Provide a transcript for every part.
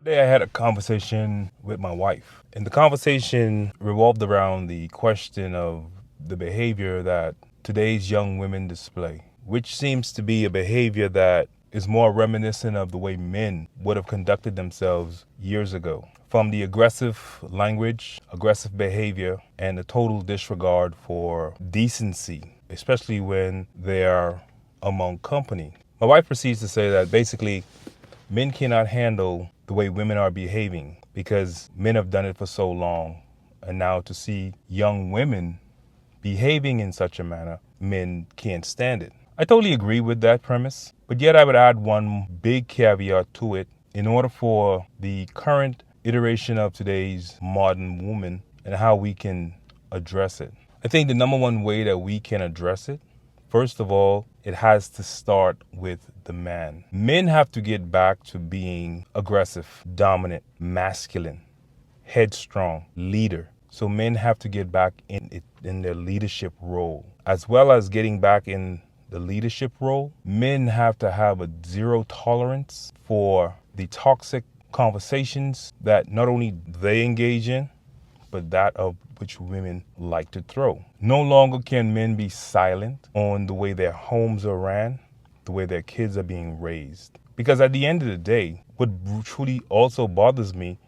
Today I had a conversation with my wife, and the conversation revolved around the question of the behavior that today's young women display, which seems to be a behavior that is more reminiscent of the way men would have conducted themselves years ago. From the aggressive language, aggressive behavior, and the total disregard for decency, especially when they are among company. My wife proceeds to say that basically men cannot handle the way women are behaving because men have done it for so long. And now to see young women behaving in such a manner, men can't stand it. I totally agree with that premise, but yet I would add one big caveat to it in order for the current iteration of today's modern woman and how we can address it. I think the number one way that we can address it, first of all, it has to start with the man. Men have to get back to being aggressive, dominant, masculine, headstrong, leader. So men have to get back in their leadership role. As well as getting back in the leadership role, men have to have a zero tolerance for the toxic conversations that not only they engage in, but that of which women like to throw. No longer can men be silent on the way their homes are ran, the way their kids are being raised. Because at the end of the day, what truly also bothers me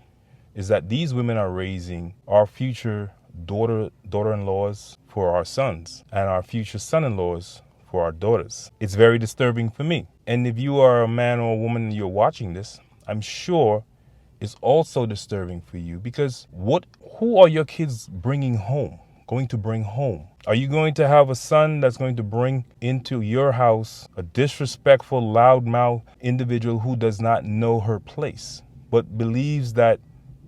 is that these women are raising our future daughter-in-laws for our sons and our future son-in-laws for our daughters. It's very disturbing for me. And if you are a man or a woman and you're watching this, I'm sure it's also disturbing for you because who are your kids going to bring home? Are you going to have a son that's going to bring into your house a disrespectful, loudmouth individual who does not know her place, but believes that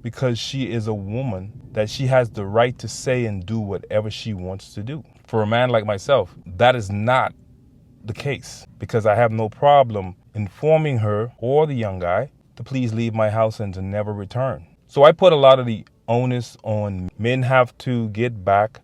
because she is a woman, that she has the right to say and do whatever she wants to do? For a man like myself, that is not the case, because I have no problem informing her or the young guy to please leave my house and to never return. So I put a lot of the onus on men. Have to get back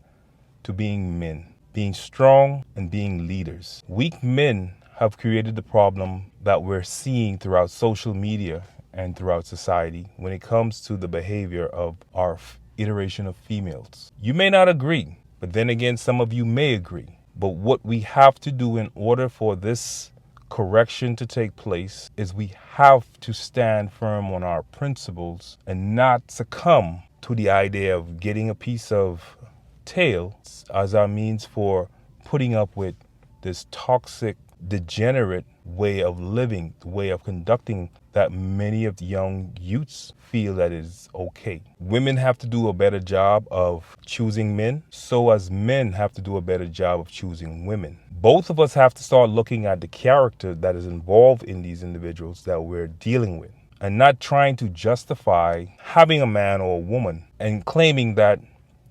to being men, being strong and being leaders. Weak men have created the problem that we're seeing throughout social media and throughout society when it comes to the behavior of our iteration of females. You may not agree, but then again, some of you may agree. But what we have to do in order for this correction to take place is we have to stand firm on our principles and not succumb to the idea of getting a piece of tail as our means for putting up with this toxic, degenerate way of living, the way of conducting that many of the young youths feel that is okay. Women have to do a better job of choosing men, so as men have to do a better job of choosing women. Both of us have to start looking at the character that is involved in these individuals that we're dealing with, and not trying to justify having a man or a woman and claiming that,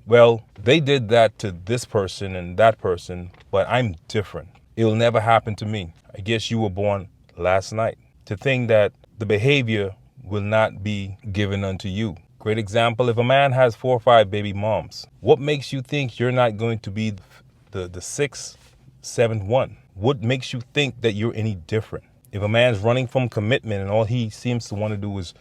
well, they did that to this person and that person, but I'm different. It will never happen to me. I guess you were born last night. To think that the behavior will not be given unto you. Great example, if a man has 4 or 5 baby moms, what makes you think you're not going to be the sixth, seventh one? What makes you think that you're any different? If a man's running from commitment and all he seems to want to do is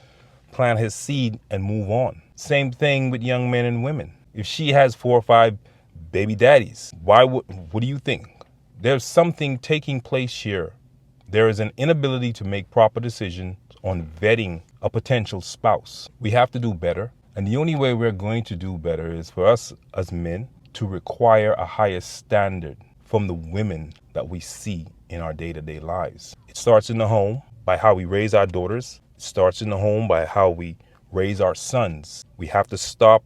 plant his seed and move on. Same thing with young men and women. If she has 4 or 5 baby daddies, what do you think? There's something taking place here. There is an inability to make proper decisions on vetting a potential spouse. We have to do better. And the only way we're going to do better is for us as men to require a higher standard from the women that we see in our day-to-day lives. It starts in the home by how we raise our daughters. It starts in the home by how we raise our sons. We have to stop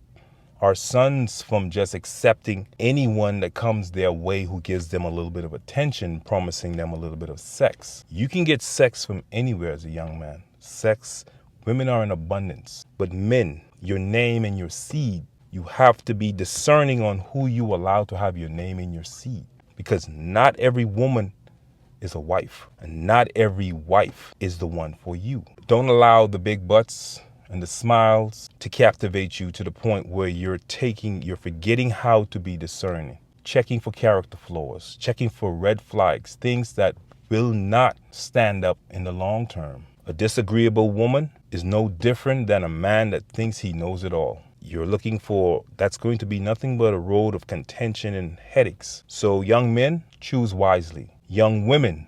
our sons from just accepting anyone that comes their way who gives them a little bit of attention, promising them a little bit of sex. You can get sex from anywhere as a young man. Sex, women are in abundance. But men, your name and your seed, you have to be discerning on who you allow to have your name in your seed. Because not every woman is a wife, and not every wife is the one for you. Don't allow the big butts and the smiles to captivate you to the point where you're forgetting how to be discerning, checking for character flaws, checking for red flags, things that will not stand up in the long term. A disagreeable woman is no different than a man that thinks he knows it all. You're looking for, that's going to be nothing but a road of contention and headaches. So young men, choose wisely. Young women,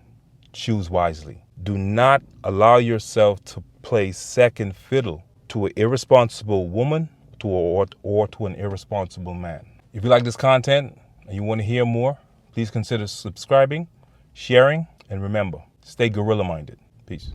choose wisely. Do not allow yourself to play second fiddle to an irresponsible woman or to an irresponsible man. If you like this content and you want to hear more, please consider subscribing, sharing, and remember, stay gorilla-minded. Peace.